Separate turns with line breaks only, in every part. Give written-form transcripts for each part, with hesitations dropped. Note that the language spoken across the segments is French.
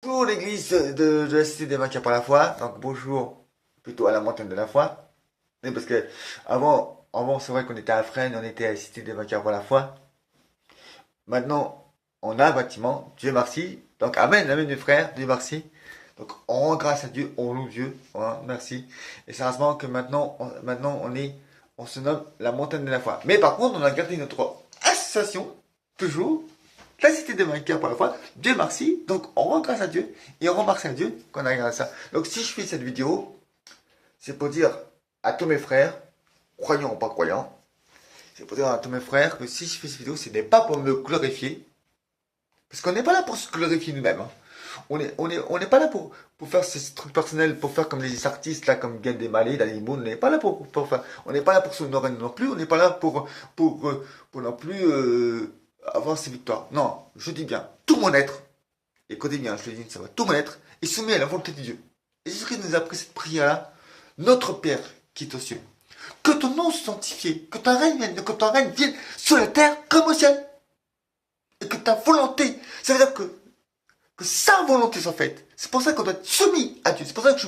pour l'église de la cité des vainqueurs par la foi. Donc bonjour plutôt à la montagne de la foi. Mais parce que avant c'est vrai qu'on était à Fresnes, on était à la cité des vainqueurs par la foi. Maintenant, on a un bâtiment, Dieu merci. Donc amen, amen mes frères, Dieu merci. Donc on rend grâce à Dieu, on loue Dieu, hein, merci. Et sérieusement que maintenant on se nomme la montagne de la foi. Mais par contre, on a gardé notre association, toujours, la cité des vainqueurs par la foi, Dieu merci. Donc on rend grâce à Dieu et on remercie à Dieu qu'on a gardé ça. Donc si je fais cette vidéo, c'est pour dire à tous mes frères, croyants ou pas croyants, c'est pour dire à tous mes frères que si je fais cette vidéo, ce n'est pas pour me glorifier. Parce qu'on n'est pas là pour se glorifier nous-mêmes, hein. On n'est pas là pour faire ce truc personnel, pour faire comme les artistes, là, comme Gad Elmaleh, Danny Boone. On n'est pas là pour faire. On n'est pas là pour s'honorer non plus. On n'est pas là pour non plus avoir ses victoires. Non, je dis bien, tout mon être, écoutez bien, je le dis, ça va, tout mon être est soumis à la volonté de Dieu. Et Jésus-Christ nous a appris cette prière-là. Notre Père qui est aux cieux, que ton nom soit sanctifié, que ton règne vienne sur la terre comme au ciel. Et que ta volonté, ça veut dire que sa volonté soit faite. C'est pour ça qu'on doit être soumis à Dieu. C'est pour ça que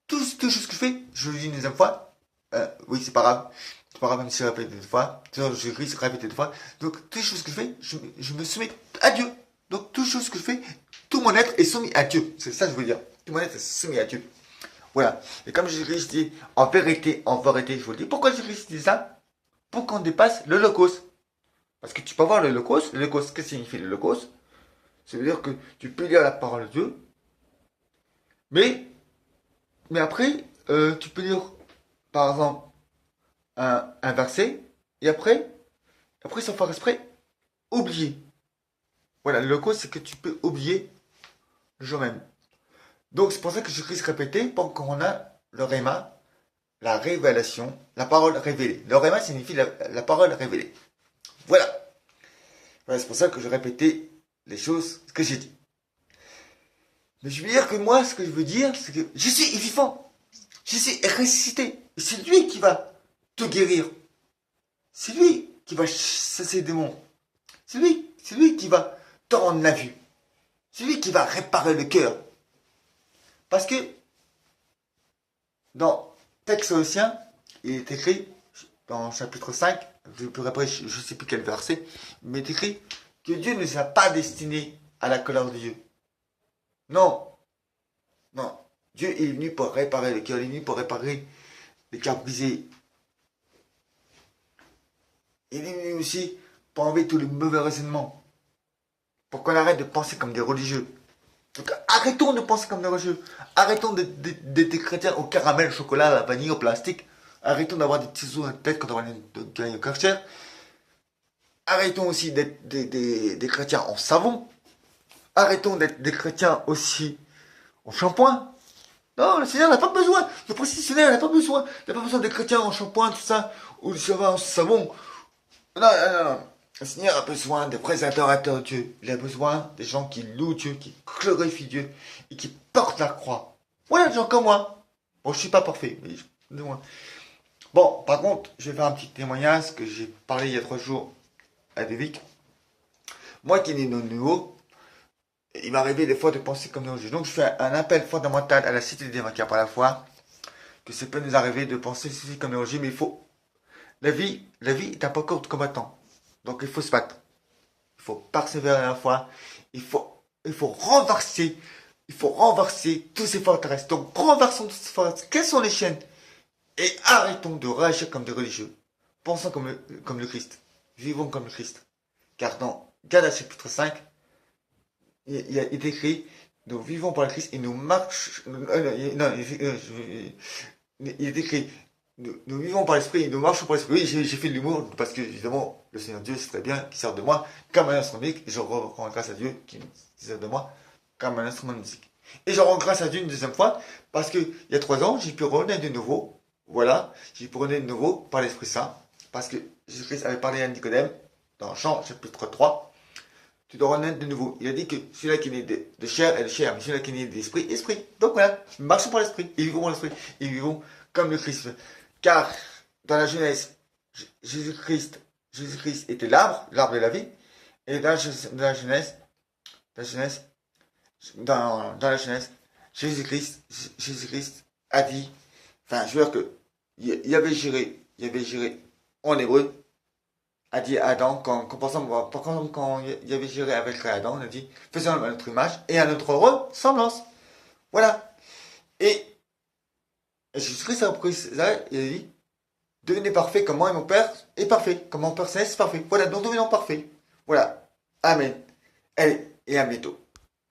toutes les choses que je fais, je le dis une deuxième fois, oui, c'est pas grave. C'est pas grave, même si je répète deux fois. Je risque de répéter deux fois. Donc, toutes les choses que je fais, je me soumets à Dieu. Donc, toutes les choses que je fais, tout mon être est soumis à Dieu. C'est ça que je veux dire. Tout mon être est soumis à Dieu. Voilà. Et comme Jésus-Christ dit, en vérité, je vous le dis. Pourquoi Jésus-Christ dit ça? Pour qu'on dépasse l'Holocauste. Parce que tu peux voir l'Holocauste. L'Holocauste, qu'est-ce que signifie l'Holocauste? Ça veut dire que tu peux lire la parole de Dieu, mais, mais après, tu peux lire, par exemple, un verset, et après, sans faire exprès, oublier. Voilà, le cause, c'est que tu peux oublier le jour même. Donc, c'est pour ça que je risque de répéter, pour qu'on a le réma, la révélation, la parole révélée. Le réma signifie la parole révélée. Voilà. Voilà, c'est pour ça que je répétais les choses que j'ai dit. Mais je veux dire que moi, ce que je veux dire, c'est que je suis vivant. Je suis ressuscité. Et c'est lui qui va te guérir. C'est lui qui va chasser les démons. C'est lui qui va te rendre la vue. C'est lui qui va réparer le cœur. Parce que dans Texte Colossiens, il est écrit, dans chapitre 5, je ne sais plus quel verset, mais il est écrit que Dieu ne nous a pas destinés à la colère de Dieu. Non, non. Dieu est venu pour réparer le cœur, il est venu pour réparer les cœurs brisés. Il est venu aussi pour enlever tous les mauvais raisonnements. Pour qu'on arrête de penser comme des religieux. Donc arrêtons de penser comme des religieux. Arrêtons d'être des chrétiens au caramel, au chocolat, à la vanille, au plastique. Arrêtons d'avoir des petits sous dans la tête quand on va gagner au Karcher. Arrêtons aussi d'être des chrétiens en savon. Arrêtons d'être des chrétiens aussi en shampoing. Non, le Seigneur n'a pas besoin. Le processionnaire n'a pas besoin. Il n'a pas besoin des chrétiens en shampoing, tout ça. Ou en savon. Non, non, non, non. Le Seigneur a besoin des vrais adorateurs de Dieu. Il a besoin des gens qui louent Dieu, qui glorifient Dieu et qui portent la croix. Voilà, des gens comme moi. Bon, je suis pas parfait, mais de moi. Bon, par contre, je vais faire un petit témoignage que j'ai parlé il y a 3 jours à Devic. Moi qui n'ai de nouveau, il m'arrivait des fois de penser comme nos juges. Donc je fais un appel fondamental à la cité des vainqueurs par la foi, que ça peut nous arriver de penser ceci comme nos juges, mais il faut... la vie est un parcours de combattant. Donc il faut se battre. Il faut persévérer à la fois. Il faut renverser tous ces forteresses. Donc renversons toutes ces forteresses. Quelles sont les chaînes? Et arrêtons de réagir comme des religieux. Pensons comme le Christ. Vivons comme le Christ. Car dans Galates chapitre 5, il est écrit, nous vivons par le Christ et nous marchons... non, il est écrit, nous vivons par l'esprit et nous marchons par l'esprit. Oui, j'ai fait de l'humour parce que, évidemment, le Seigneur Dieu, c'est très bien, qui sert de moi comme un instrument de musique. Et je rends grâce à Dieu qui sert de moi comme un instrument de musique. Et je rends grâce à Dieu une deuxième fois parce qu'il y a 3 ans, j'ai pu renaître de nouveau. Voilà, j'ai pu renaître de nouveau par l'Esprit Saint. Parce que Jésus-Christ avait parlé à Nicodème dans Jean chapitre 3. Tu dois renaître de nouveau. Il a dit que celui-là qui est né de chair est de chair, mais celui-là qui est né d'esprit, esprit. Donc voilà, marchons par l'esprit, et vivons par l'esprit, et vivons comme le Christ. Car dans la Genèse, Jésus-Christ était l'arbre de la vie, et dans la Genèse, dans la Genèse, Jésus-Christ a dit, enfin, je veux dire que il avait géré en hébreu, a dit à Adam, par exemple, quand il avait géré avec Adam, on a dit, faisons à notre image et à notre ressemblance. Voilà. Et Jésus-Christ a repris ça, il a dit, devenez parfait comme moi et mon Père est parfait, comme mon Père céleste est parfait. Voilà, donc devenons parfaits. Voilà. Amen. Allez, et à bientôt.